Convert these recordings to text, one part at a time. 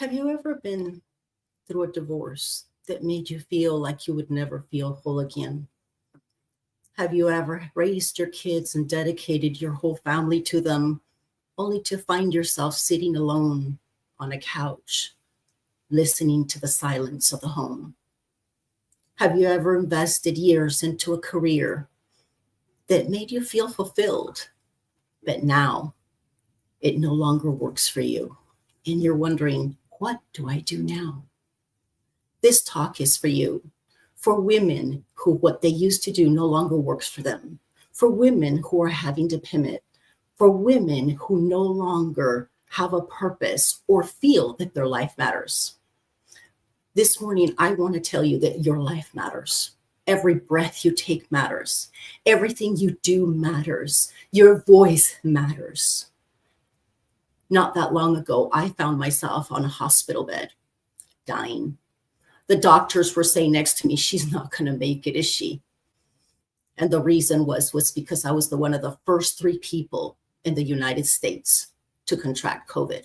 Have you ever been through a divorce that made you feel like you would never feel whole again? Have you ever raised your kids and dedicated your whole family to them, only to find yourself sitting alone on a couch, listening to the silence of the home? Have you ever invested years into a career that made you feel fulfilled, but now it no longer works for you? And you're wondering, what do I do now? This talk is for you, for women who what they used to do no longer works for them, for women who are having to pivot, for women who no longer have a purpose or feel that their life matters. This morning, I want to tell you that your life matters. Every breath you take matters. Everything you do matters. Your voice matters. Not that long ago, I found myself on a hospital bed, dying. The doctors were saying next to me, she's not going to make it, is she? And the reason was because I was one of the first 3 people in the United States to contract COVID.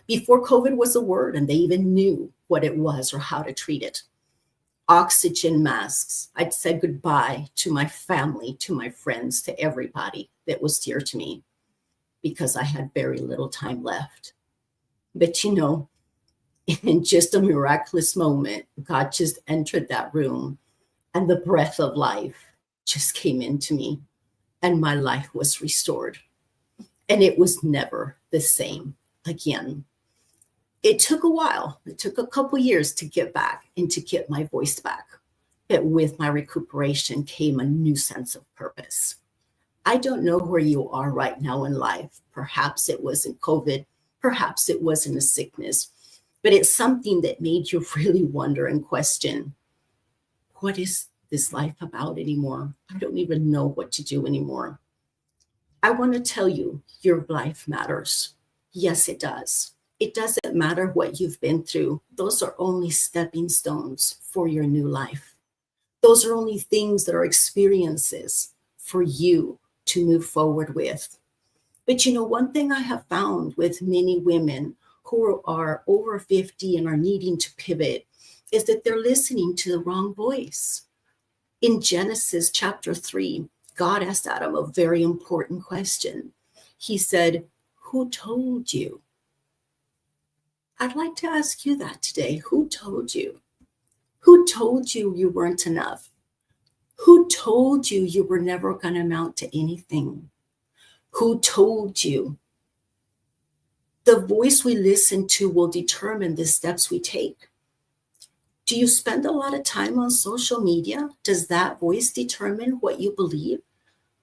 Before COVID was a word and they even knew what it was or how to treat it. Oxygen masks. I'd said goodbye to my family, to my friends, to everybody that was dear to me because I had very little time left. But in just a miraculous moment, God just entered that room and the breath of life just came into me and my life was restored. And it was never the same again. It took a while. It took a couple years to get back and to get my voice back. But with my recuperation came a new sense of purpose. I don't know where you are right now in life. Perhaps it wasn't COVID. Perhaps it wasn't a sickness. But it's something that made you really wonder and question, what is this life about anymore? I don't even know what to do anymore. I want to tell you, your life matters. Yes, it does. It doesn't matter what you've been through. Those are only stepping stones for your new life. Those are only things that are experiences for you to move forward with. But one thing I have found with many women who are over 50 and are needing to pivot is that they're listening to the wrong voice. In Genesis chapter 3, God asked Adam a very important question. He said, who told you? I'd like to ask you that today. Who told you? Who told you you weren't enough? Who told you you were never going to amount to anything? Who told you? The voice we listen to will determine the steps we take. Do you spend a lot of time on social media? Does that voice determine what you believe?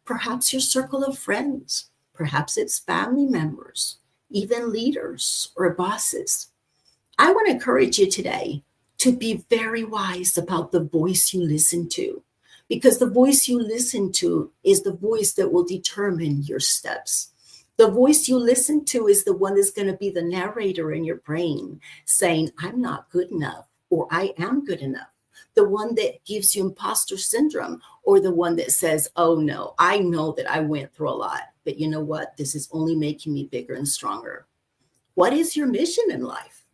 Perhaps your circle of friends. Perhaps it's family members, even leaders or bosses. I want to encourage you today to be very wise about the voice you listen to, because the voice you listen to is the voice that will determine your steps. The voice you listen to is the one that's going to be the narrator in your brain saying, I'm not good enough, or I am good enough. The one that gives you imposter syndrome, or the one that says, oh no, I know that I went through a lot, but you know what? This is only making me bigger and stronger. What is your mission in life?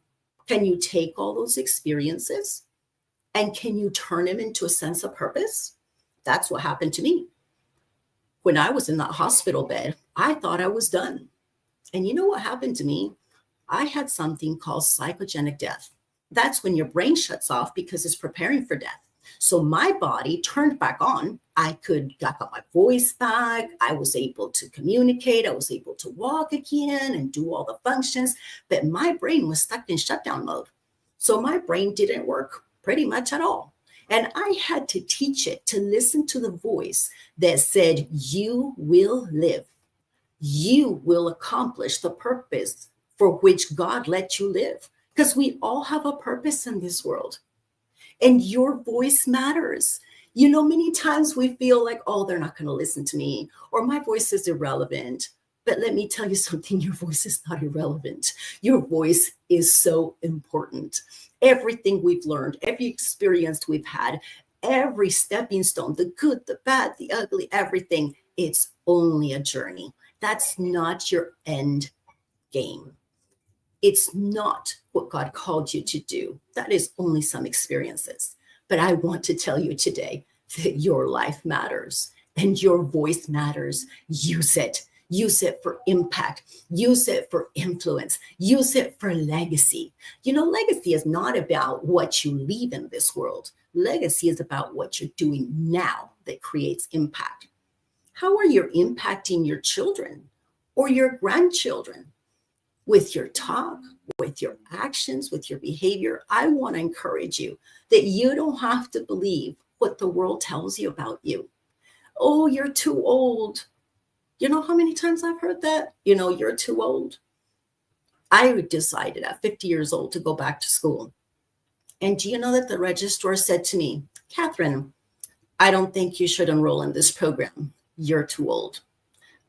Can you take all those experiences and can you turn them into a sense of purpose? That's what happened to me. When I was in that hospital bed, I thought I was done. And you know what happened to me? I had something called psychogenic death. That's when your brain shuts off because it's preparing for death. So my body turned back on. I got my voice back. I was able to communicate. I was able to walk again and do all the functions. But my brain was stuck in shutdown mode. So my brain didn't work pretty much at all. And I had to teach it to listen to the voice that said, you will live. You will accomplish the purpose for which God let you live. Because we all have a purpose in this world. And your voice matters. Many times we feel like, oh, they're not going to listen to me, or my voice is irrelevant. But let me tell you something, your voice is not irrelevant. Your voice is so important. Everything we've learned, every experience we've had, every stepping stone, the good, the bad, the ugly, everything, it's only a journey. That's not your end game. It's not what God called you to do. That is only some experiences. But I want to tell you today that your life matters and your voice matters. Use it. Use it for impact. Use it for influence. Use it for legacy. You know, legacy is not about what you leave in this world. Legacy is about what you're doing now that creates impact. How are you impacting your children or your grandchildren? With your talk, with your actions, with your behavior? I want to encourage you that you don't have to believe what the world tells you about you. Oh, you're too old. You know how many times I've heard that? You know, you're too old. I decided at 50 years old to go back to school. And do you know that the registrar said to me, Catherine, I don't think you should enroll in this program. You're too old.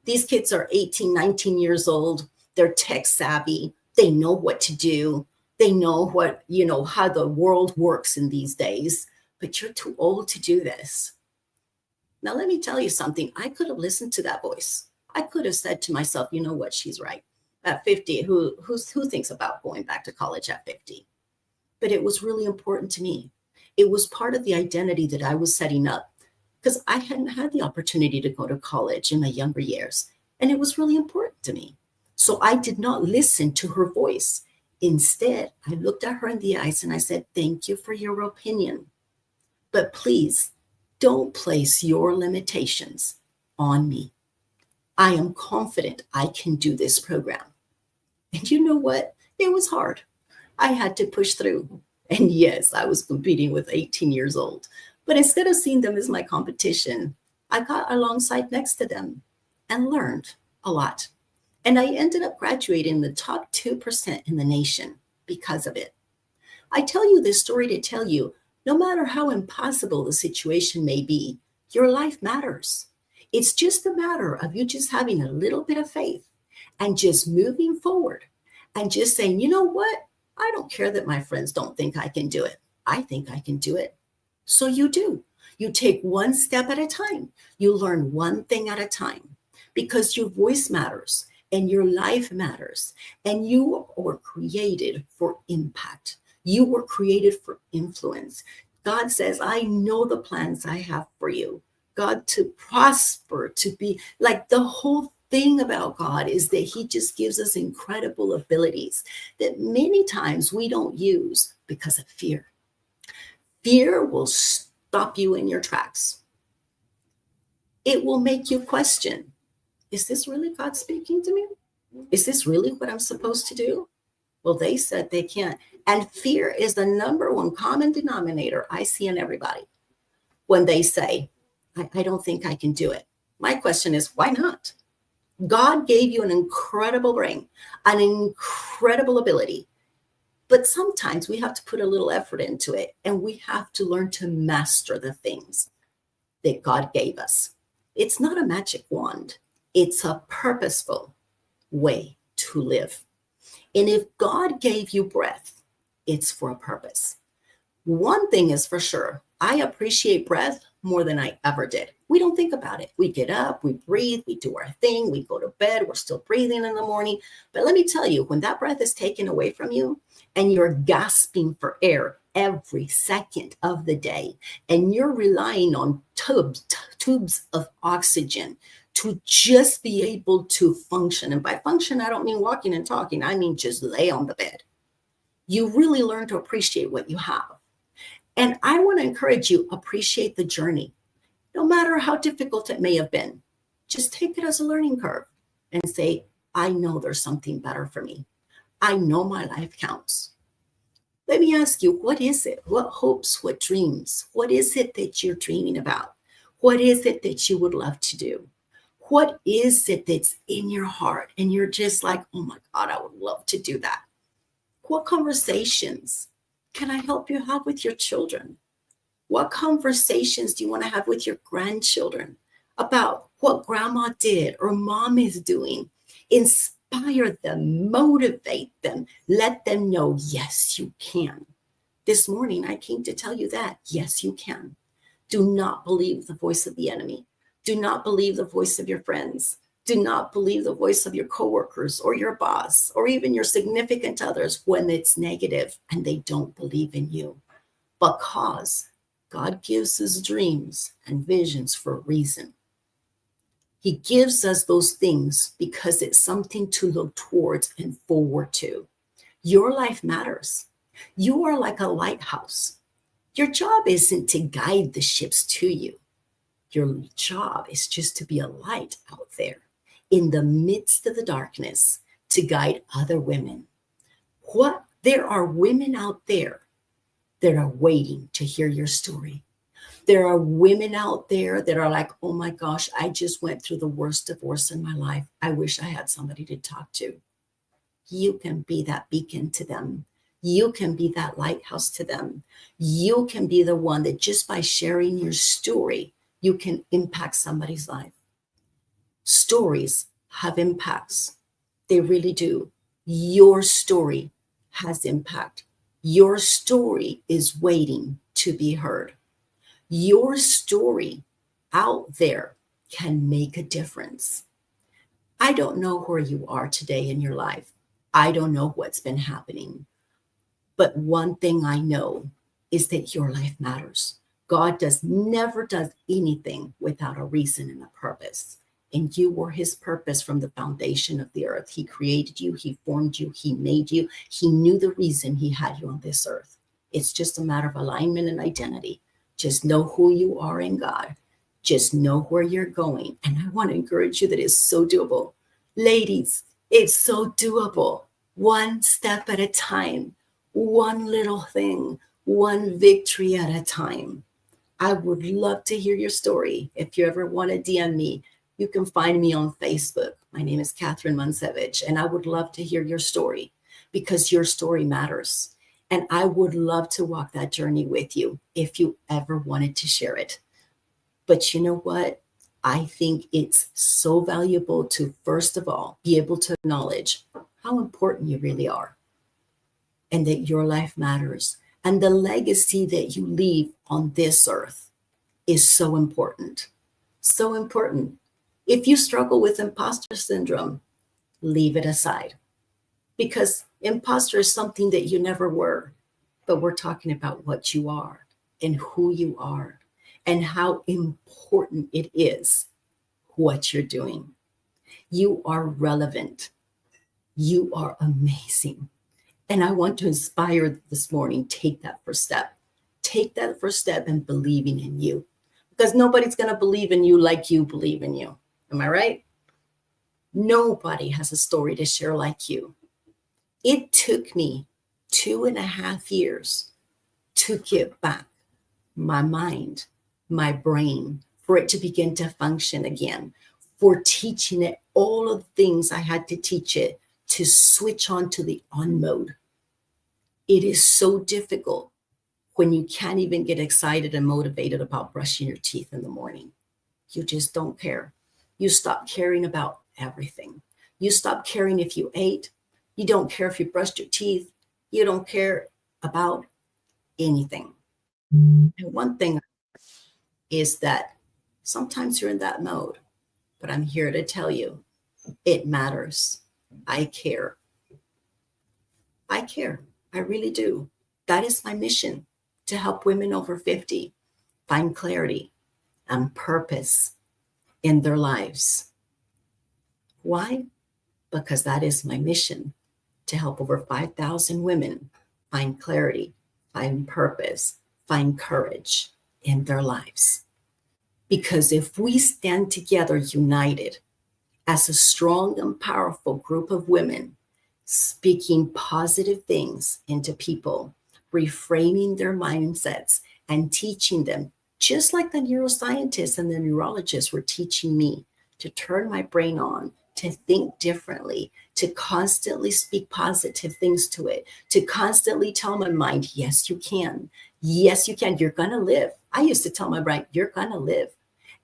These kids are 18, 19 years old. They're tech savvy. They know what to do. They know what, how the world works in these days, but you're too old to do this. Now, let me tell you something. I could have listened to that voice. I could have said to myself, you know what? She's right. At 50, who thinks about going back to college at 50? But it was really important to me. It was part of the identity that I was setting up because I hadn't had the opportunity to go to college in my younger years. And it was really important to me. So I did not listen to her voice. Instead, I looked at her in the eyes and I said, thank you for your opinion. But please don't place your limitations on me. I am confident I can do this program. And you know what? It was hard. I had to push through. And yes, I was competing with 18 years old. But instead of seeing them as my competition, I got alongside next to them and learned a lot. And I ended up graduating the top 2% in the nation because of it. I tell you this story to tell you, no matter how impossible the situation may be, your life matters. It's just a matter of you just having a little bit of faith and just moving forward and just saying, you know what? I don't care that my friends don't think I can do it. I think I can do it. So you do. You take one step at a time. You learn one thing at a time because your voice matters. And your life matters. And you were created for impact. You were created for influence. God says, I know the plans I have for you. God, to prosper, to be like the whole thing about God is that he just gives us incredible abilities that many times we don't use because of fear. Fear will stop you in your tracks. It will make you question, is this really God speaking to me? Is this really what I'm supposed to do? Well, they said they can't. And fear is the number one common denominator I see in everybody when they say, I don't think I can do it. My question is, why not? God gave you an incredible brain, an incredible ability. But sometimes we have to put a little effort into it, and we have to learn to master the things that God gave us. It's not a magic wand. It's a purposeful way to live. And if God gave you breath, it's for a purpose. One thing is for sure, I appreciate breath more than I ever did. We don't think about it. We get up, we breathe, we do our thing, we go to bed, we're still breathing in the morning. But let me tell you, when that breath is taken away from you and you're gasping for air every second of the day, and you're relying on tubes of oxygen to just be able to function. And by function, I don't mean walking and talking. I mean just lay on the bed. You really learn to appreciate what you have. And I want to encourage you, appreciate the journey. No matter how difficult it may have been, just take it as a learning curve and say, I know there's something better for me. I know my life counts. Let me ask you, what is it? What hopes, what dreams? What is it that you're dreaming about? What is it that you would love to do? What is it that's in your heart? And you're just like, oh my God, I would love to do that. What conversations can I help you have with your children? What conversations do you want to have with your grandchildren about what grandma did or mom is doing? Inspire them, motivate them, let them know, yes, you can. This morning, I came to tell you that, yes, you can. Do not believe the voice of the enemy. Do not believe the voice of your friends. Do not believe the voice of your coworkers or your boss or even your significant others when it's negative and they don't believe in you. Because God gives us dreams and visions for a reason. He gives us those things because it's something to look towards and forward to. Your life matters. You are like a lighthouse. Your job isn't to guide the ships to you. Your job is just to be a light out there in the midst of the darkness to guide other women. There are women out there that are waiting to hear your story. There are women out there that are like, oh my gosh, I just went through the worst divorce in my life. I wish I had somebody to talk to. You can be that beacon to them. You can be that lighthouse to them. You can be the one that just by sharing your story, you can impact somebody's life. Stories have impacts. They really do. Your story has impact. Your story is waiting to be heard. Your story out there can make a difference. I don't know where you are today in your life. I don't know what's been happening. But one thing I know is that your life matters. God never does anything without a reason and a purpose. And you were his purpose from the foundation of the earth. He created you. He formed you. He made you. He knew the reason he had you on this earth. It's just a matter of alignment and identity. Just know who you are in God. Just know where you're going. And I want to encourage you that it's so doable. Ladies, it's so doable. One step at a time. One little thing. One victory at a time. I would love to hear your story. If you ever want to DM me, you can find me on Facebook. My name is Catherine Manzewitsch, and I would love to hear your story because your story matters. And I would love to walk that journey with you if you ever wanted to share it. But you know what? I think it's so valuable to, first of all, be able to acknowledge how important you really are and that your life matters. And the legacy that you leave on this earth is so important. So important. If you struggle with imposter syndrome, leave it aside because imposter is something that you never were, but we're talking about what you are and who you are and how important it is what you're doing. You are relevant. You are amazing. And I want to inspire this morning, take that first step. Take that first step in believing in you because nobody's going to believe in you like you believe in you. Am I right? Nobody has a story to share like you. It took me 2.5 years to get back my mind, my brain, for it to begin to function again, for teaching it all of the things I had to teach it to switch on to the on mode. It is so difficult when you can't even get excited and motivated about brushing your teeth in the morning. You just don't care. You stop caring about everything. You stop caring if you ate. You don't care if you brushed your teeth. You don't care about anything. And one thing is that sometimes you're in that mode, but I'm here to tell you it matters. I care. I care. I really do. That is my mission, to help women over 50 find clarity and purpose in their lives. Why? Because that is my mission, to help over 5,000 women find clarity, find purpose, find courage in their lives. Because if we stand together united as a strong and powerful group of women, speaking positive things into people, reframing their mindsets and teaching them, just like the neuroscientists and the neurologists were teaching me to turn my brain on, to think differently, to constantly speak positive things to it, to constantly tell my mind, yes, you can. Yes, you can. You're going to live. I used to tell my brain, you're going to live.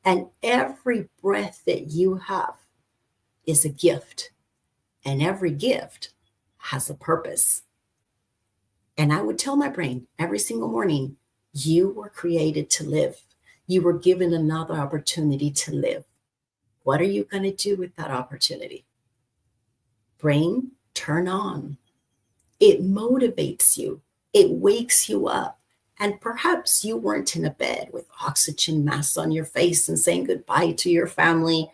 And every breath that you have is a gift. And every gift has a purpose. And I would tell my brain every single morning, you were created to live. You were given another opportunity to live. What are you going to do with that opportunity? Brain, turn on. It motivates you. It wakes you up. And perhaps you weren't in a bed with oxygen masks on your face and saying goodbye to your family.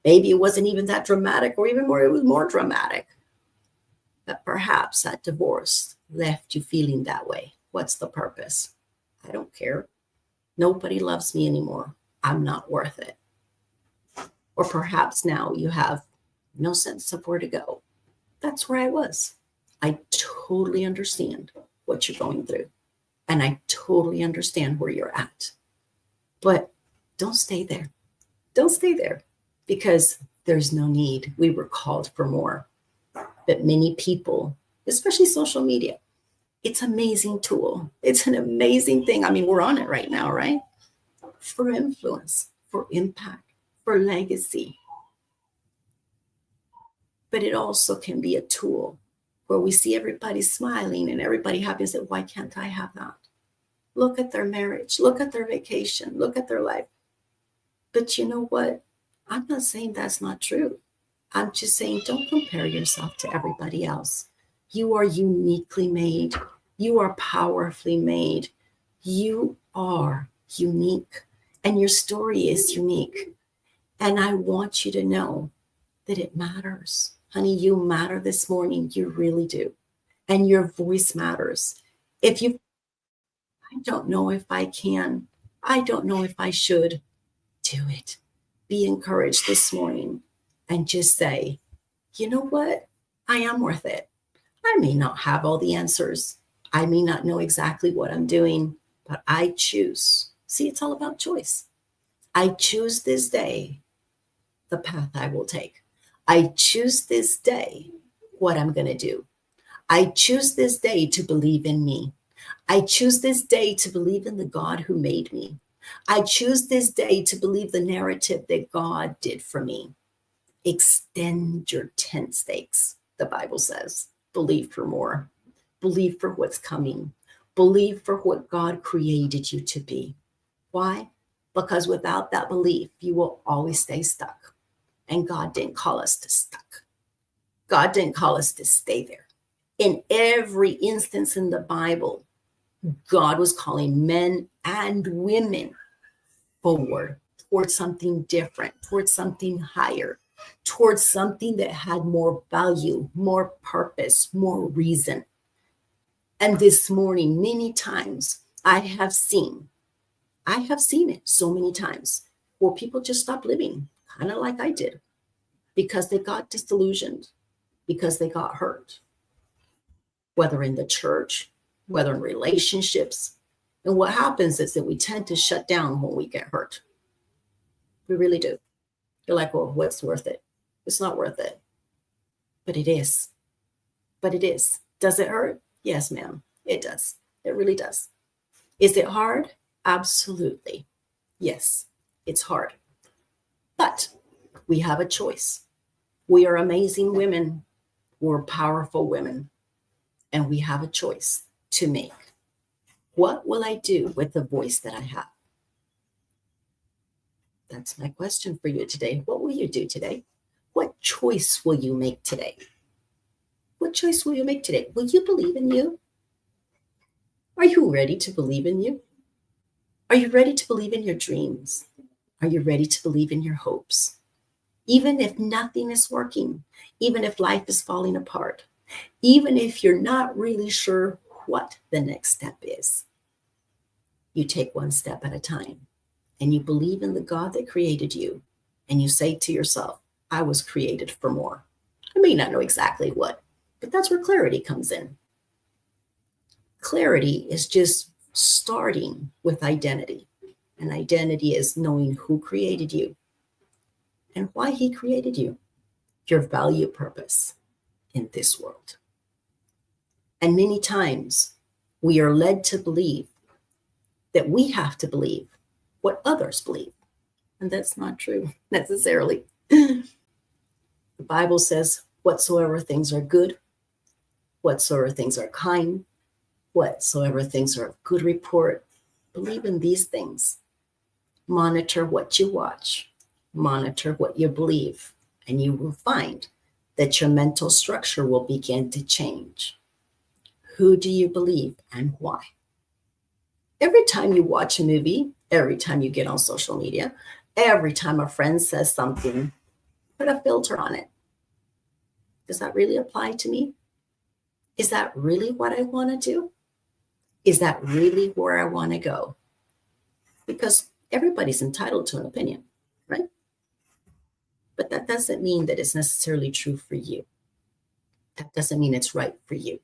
Maybe it wasn't even that dramatic, or even more, it was more dramatic. But perhaps that divorce left you feeling that way. What's the purpose? I don't care. Nobody loves me anymore. I'm not worth it. Or perhaps now you have no sense of where to go. That's where I was. I totally understand what you're going through. And I totally understand where you're at. But don't stay there. Don't stay there, because there's no need. We were called for more. But many people, especially social media, it's an amazing tool. It's an amazing thing. I mean, we're on it right now, right? For influence, for impact, for legacy. But it also can be a tool where we see everybody smiling and everybody happy and say, why can't I have that? Look at their marriage, look at their vacation, look at their life. But you know what? I'm not saying that's not true. I'm just saying, don't compare yourself to everybody else. You are uniquely made. You are powerfully made. You are unique, and your story is unique. And I want you to know that it matters. Honey, you matter this morning. You really do. And your voice matters. I don't know if I can. I don't know if I should. Do it. Be encouraged this morning and just say, you know what? I am worth it. I may not have all the answers. I may not know exactly what I'm doing, but I choose. See, it's all about choice. I choose this day the path I will take. I choose this day what I'm going to do. I choose this day to believe in me. I choose this day to believe in the God who made me. I choose this day to believe the narrative that God did for me. Extend your tent stakes, the Bible says. Believe for more. Believe for what's coming. Believe for what God created you to be. Why? Because without that belief, you will always stay stuck. And God didn't call us to stuck. God didn't call us to stay there. In every instance in the Bible, God was calling men and women forward towards something different, towards something higher, towards something that had more value, more purpose, more reason. And this morning, many times, I have seen it so many times where people just stop living, kind of like I did, because they got disillusioned, because they got hurt, whether in the church, whether in relationships. And what happens is that we tend to shut down when we get hurt. We really do. You're like, well, what's worth it? It's not worth it. But it is. But it is. Does it hurt? Yes, ma'am. It does. It really does. Is it hard? Absolutely. Yes, it's hard. But we have a choice. We are amazing women. We're powerful women. And we have a choice to make. What will I do with the voice that I have? That's my question for you today. What will you do today? What choice will you make today? What choice will you make today? Will you believe in you? Are you ready to believe in you? Are you ready to believe in your dreams? Are you ready to believe in your hopes? Even if nothing is working, even if life is falling apart, even if you're not really sure what the next step is, you take one step at a time and you believe in the God that created you. And you say to yourself, I was created for more. I may not know exactly what, but that's where clarity comes in. Clarity is just starting with identity. And identity is knowing who created you and why he created you, your value purpose in this world. And many times we are led to believe that we have to believe what others believe. And that's not true necessarily. The Bible says, whatsoever things are good, whatsoever things are kind, whatsoever things are of good report, believe in these things. Monitor what you watch. Monitor what you believe, and you will find that your mental structure will begin to change. Who do you believe and why? Every time you watch a movie, every time you get on social media, every time a friend says something, put a filter on it. Does that really apply to me? Is that really what I want to do? Is that really where I want to go? Because everybody's entitled to an opinion, right? But that doesn't mean that it's necessarily true for you. That doesn't mean it's right for you.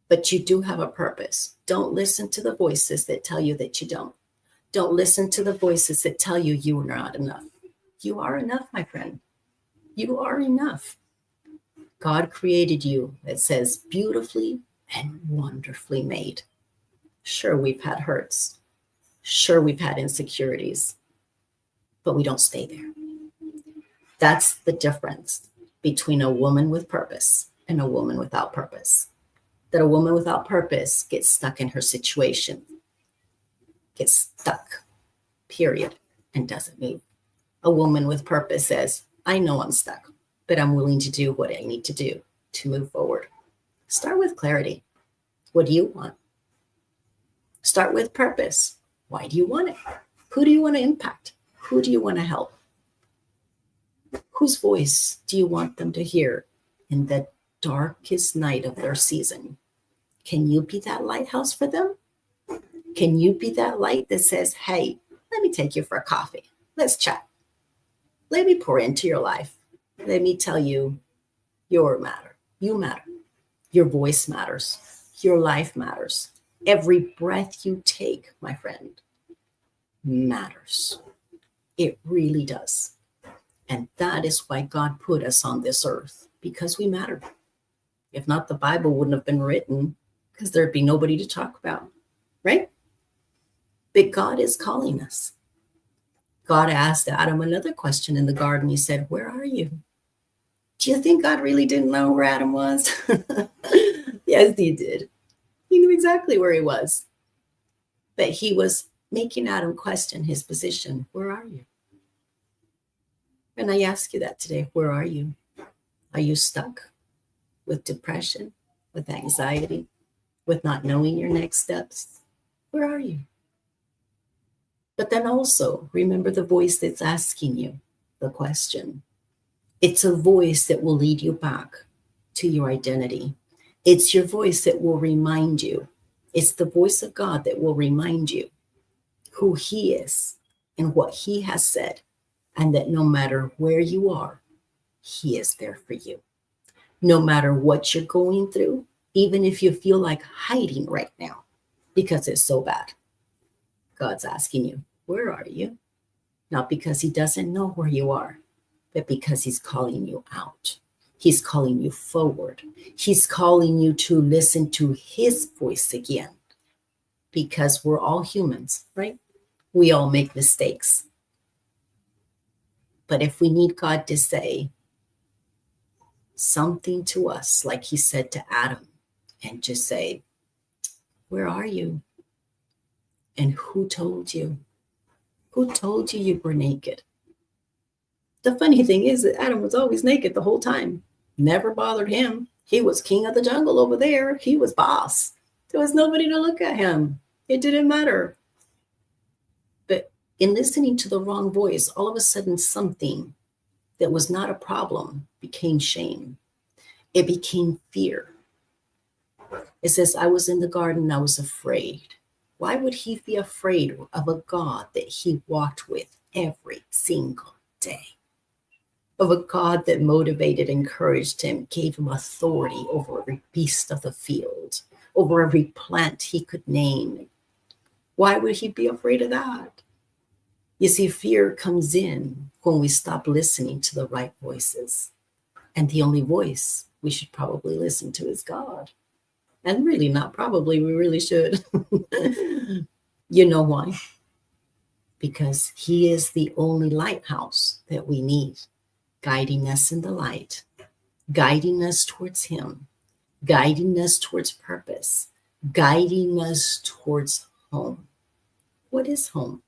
But you do have a purpose. Don't listen to the voices that tell you that you don't. Don't listen to the voices that tell you you are not enough. You are enough, my friend. You are enough. God created you, it says, beautifully and wonderfully made. Sure, we've had hurts. Sure, we've had insecurities, but we don't stay there. That's the difference between a woman with purpose and a woman without purpose. That a woman without purpose gets stuck in her situation, gets stuck, period, and doesn't move. A woman with purpose says, I know I'm stuck, but I'm willing to do what I need to do to move forward. Start with clarity. What do you want? Start with purpose. Why do you want it? Who do you want to impact? Who do you want to help? Whose voice do you want them to hear in the darkest night of their season? Can you be that lighthouse for them? Can you be that light that says, hey, let me take you for a coffee. Let's chat. Let me pour into your life. Let me tell you, you matter. You matter. Your voice matters. Your life matters. Every breath you take, my friend, matters. It really does. And that is why God put us on this earth, because we matter. If not, the Bible wouldn't have been written, because there'd be nobody to talk about, right? But God is calling us. God asked Adam another question in the garden. He said, where are you? Do you think God really didn't know where Adam was? Yes, he did. He knew exactly where he was. But he was making Adam question his position. Where are you? And I ask you that today. Where are you? Are you stuck with depression, with anxiety, with not knowing your next steps? Where are you? But then also remember the voice that's asking you the question. It's a voice that will lead you back to your identity. It's your voice that will remind you. It's the voice of God that will remind you who he is and what he has said, and that no matter where you are, he is there for you. No matter what you're going through, even if you feel like hiding right now because it's so bad, God's asking you, where are you? Not because he doesn't know where you are, but because he's calling you out. He's calling you forward. He's calling you to listen to his voice again, because we're all humans, right? We all make mistakes. But if we need God to say something to us, like he said to Adam, and just say, where are you? And who told you? Who told you you were naked? The funny thing is that Adam was always naked the whole time. Never bothered him. He was king of the jungle over there. He was boss. There was nobody to look at him. It didn't matter. But in listening to the wrong voice, all of a sudden something that was not a problem became shame. It became fear. It says, I was in the garden, I was afraid. Why would he be afraid of a God that he walked with every single day? Of a God that motivated, encouraged him, gave him authority over every beast of the field, over every plant he could name. Why would he be afraid of that? You see, fear comes in when we stop listening to the right voices. And the only voice we should probably listen to is God. And really not probably, we really should. You know why? Because he is the only lighthouse that we need, guiding us in the light, guiding us towards him, guiding us towards purpose, guiding us towards home. What is home?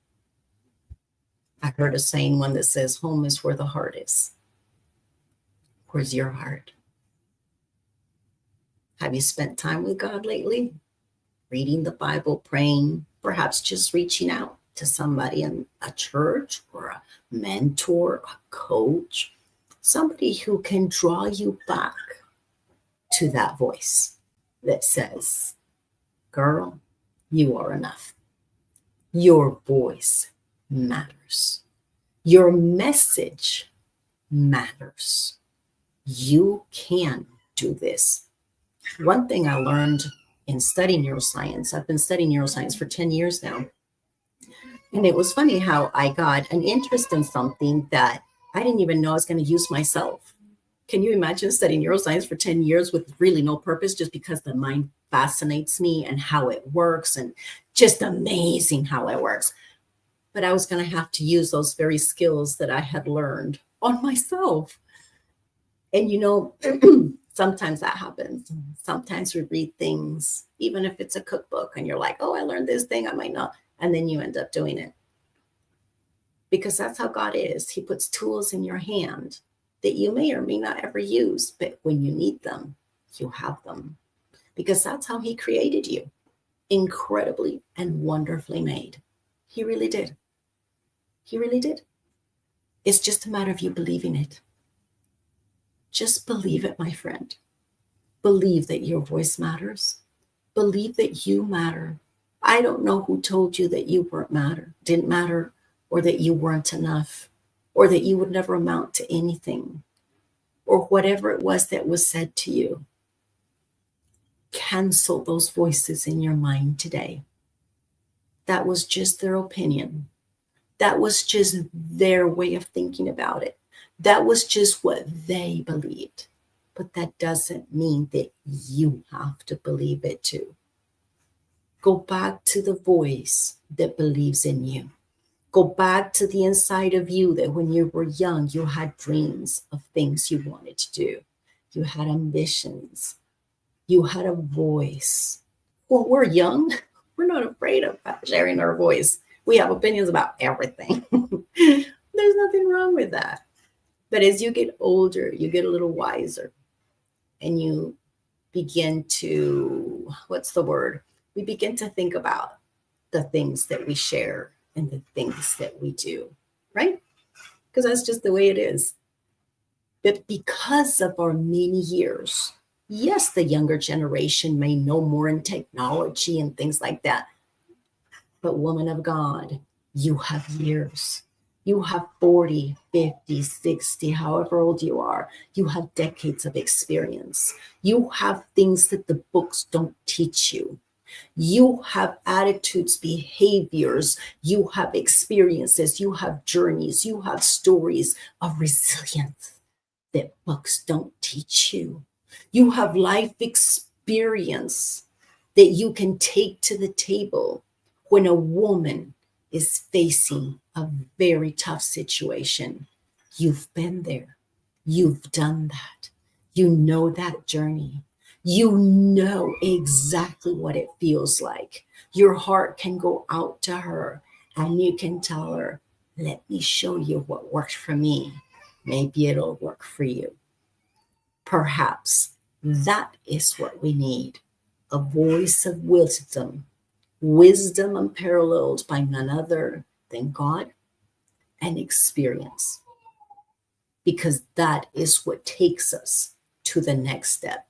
I heard a saying one that says, home is where the heart is. Where's your heart? Have you spent time with God lately? Reading the Bible, praying, perhaps just reaching out to somebody in a church or a mentor, a coach, somebody who can draw you back to that voice that says, girl, you are enough. Your voice matters. Your message matters. You can do this. One thing I learned in studying neuroscience, I've been studying neuroscience for 10 years now. And it was funny how I got an interest in something that I didn't even know I was going to use myself. Can you imagine studying neuroscience for 10 years with really no purpose, just because the mind fascinates me and how it works, and just amazing how it works. But I was going to have to use those very skills that I had learned on myself. And sometimes that happens. Sometimes we read things, even if it's a cookbook, and you're like, oh, I learned this thing, I might not. And then you end up doing it. Because that's how God is. He puts tools in your hand that you may or may not ever use, but when you need them, you have them. Because that's how he created you. Incredibly and wonderfully made. He really did. He really did. It's just a matter of you believing it. Just believe it, my friend. Believe that your voice matters. Believe that you matter. I don't know who told you that you didn't matter, or that you weren't enough, or that you would never amount to anything, or whatever it was that was said to you. Cancel those voices in your mind today. That was just their opinion. That was just their way of thinking about it. That was just what they believed. But that doesn't mean that you have to believe it too. Go back to the voice that believes in you. Go back to the inside of you that when you were young, you had dreams of things you wanted to do. You had ambitions. You had a voice. When we're young, we're not afraid of sharing our voice. We have opinions about everything. There's nothing wrong with that. But as you get older, you get a little wiser, and you begin to, we begin to think about the things that we share and the things that we do, right? Because that's just the way it is. But because of our many years, yes, the younger generation may know more in technology and things like that. But woman of God, you have years. You have 40, 50, 60, however old you are. You have decades of experience. You have things that the books don't teach you. You have attitudes, behaviors. You have experiences. You have journeys. You have stories of resilience that books don't teach you. You have life experience that you can take to the table when a woman is facing a very tough situation. You've been there. You've done that. You know that journey. You know exactly what it feels like. Your heart can go out to her and you can tell her, let me show you what worked for me. Maybe it'll work for you. Perhaps that is what we need. A voice of wisdom unparalleled by none other than God and experience. Because that is what takes us to the next step.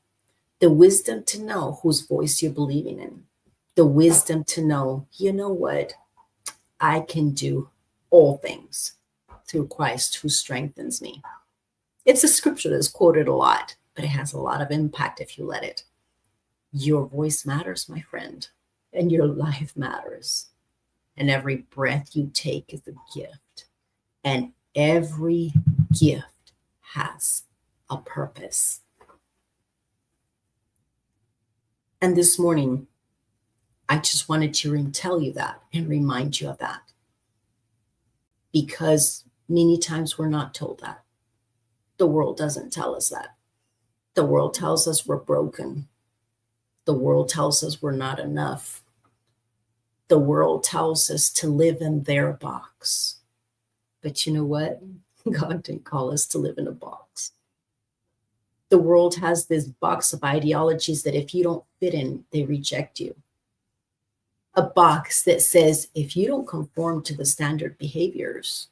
The wisdom to know whose voice you're believing in. The wisdom to know, you know what? I can do all things through Christ who strengthens me. It's a scripture that's quoted a lot, but it has a lot of impact if you let it. Your voice matters, my friend, and your life matters. And every breath you take is a gift. And every gift has a purpose. And this morning, I just wanted to tell you that and remind you of that. Because many times we're not told that. The world doesn't tell us that. The world tells us we're broken. The world tells us we're not enough. The world tells us to live in their box. But you know what? God didn't call us to live in a box. The world has this box of ideologies that if you don't fit in, they reject you. A box that says, if you don't conform to the standard behaviors,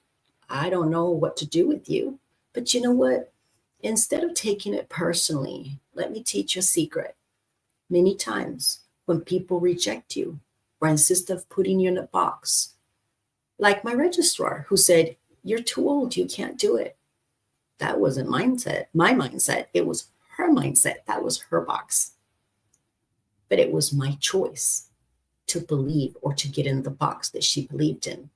I don't know what to do with you. But you know what? Instead of taking it personally, let me teach you a secret. Many times when people reject you or insist of putting you in a box, like my registrar who said, you're too old, you can't do it. That wasn't my mindset. It was her mindset. That was her box. But it was my choice to believe or to get in the box that she believed in.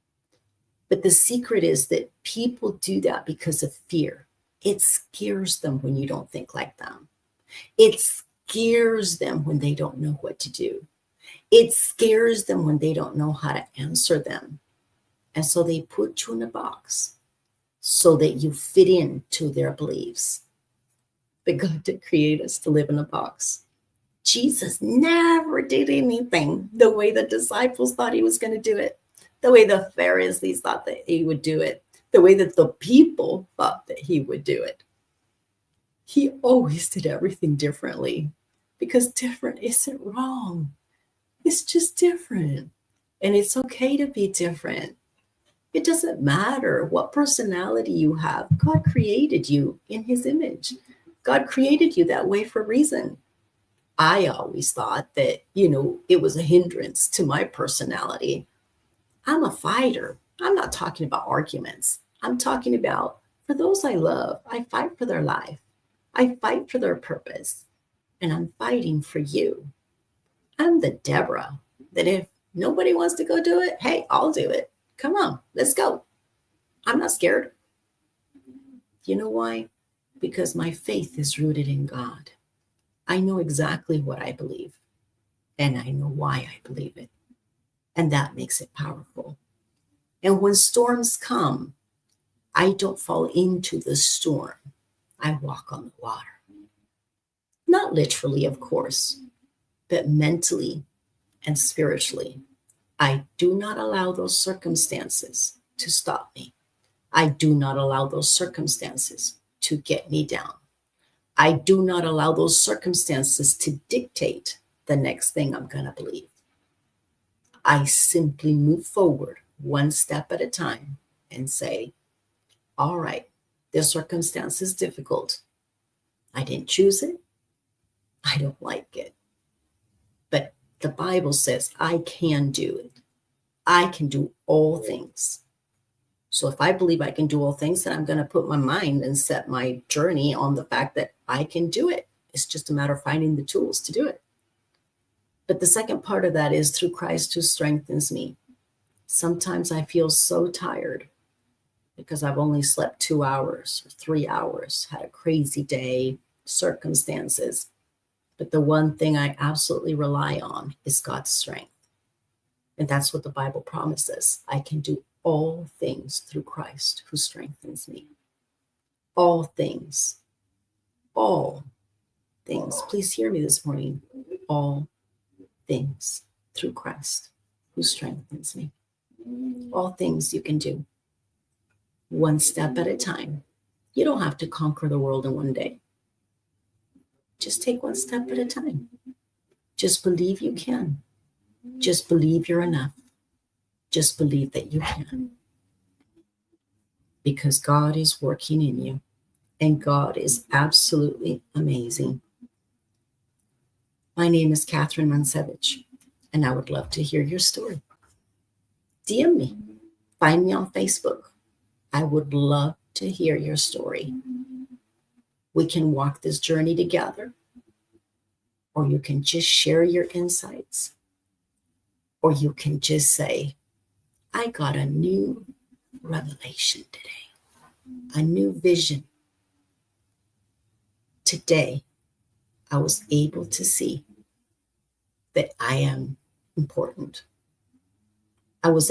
But the secret is that people do that because of fear. It scares them when you don't think like them. It scares them when they don't know what to do. It scares them when they don't know how to answer them. And so they put you in a box so that you fit into their beliefs. But God did create us to live in a box. Jesus never did anything the way the disciples thought he was going to do it, the way the Pharisees thought that he would do it, the way that the people thought that he would do it. He always did everything differently because different isn't wrong. It's just different. And it's okay to be different. It doesn't matter what personality you have. God created you in his image. God created you that way for a reason. I always thought that, it was a hindrance to my personality. I'm a fighter. I'm not talking about arguments. I'm talking about for those I love, I fight for their life. I fight for their purpose. And I'm fighting for you. I'm the Deborah that if nobody wants to go do it, hey, I'll do it. Come on, let's go. I'm not scared. You know why? Because my faith is rooted in God. I know exactly what I believe, and I know why I believe it. And that makes it powerful. And when storms come, I don't fall into the storm. I walk on the water. Not literally, of course, but mentally and spiritually. I do not allow those circumstances to stop me. I do not allow those circumstances to get me down. I do not allow those circumstances to dictate the next thing I'm going to believe. I simply move forward one step at a time and say, all right, this circumstance is difficult. I didn't choose it. I don't like it. But the Bible says I can do it. I can do all things. So if I believe I can do all things, then I'm going to put my mind and set my journey on the fact that I can do it. It's just a matter of finding the tools to do it. But the second part of that is through Christ who strengthens me. Sometimes I feel so tired because I've only slept 2 hours or 3 hours, had a crazy day, circumstances. But the one thing I absolutely rely on is God's strength. And that's what the Bible promises. I can do all things through Christ who strengthens me. All things. All things. Please hear me this morning. All things through Christ who strengthens me. All things you can do. One step at a time. You don't have to conquer the world in one day. Just take one step at a time. Just believe you can. Just believe you're enough. Just believe that you can. Because God is working in you. And God is absolutely amazing. My name is Catherine Manzewitsch, and I would love to hear your story. DM me. Find me on Facebook. I would love to hear your story. We can walk this journey together, or you can just share your insights, or you can just say, I got a new revelation today, a new vision. Today, I was able to see that I am important. I was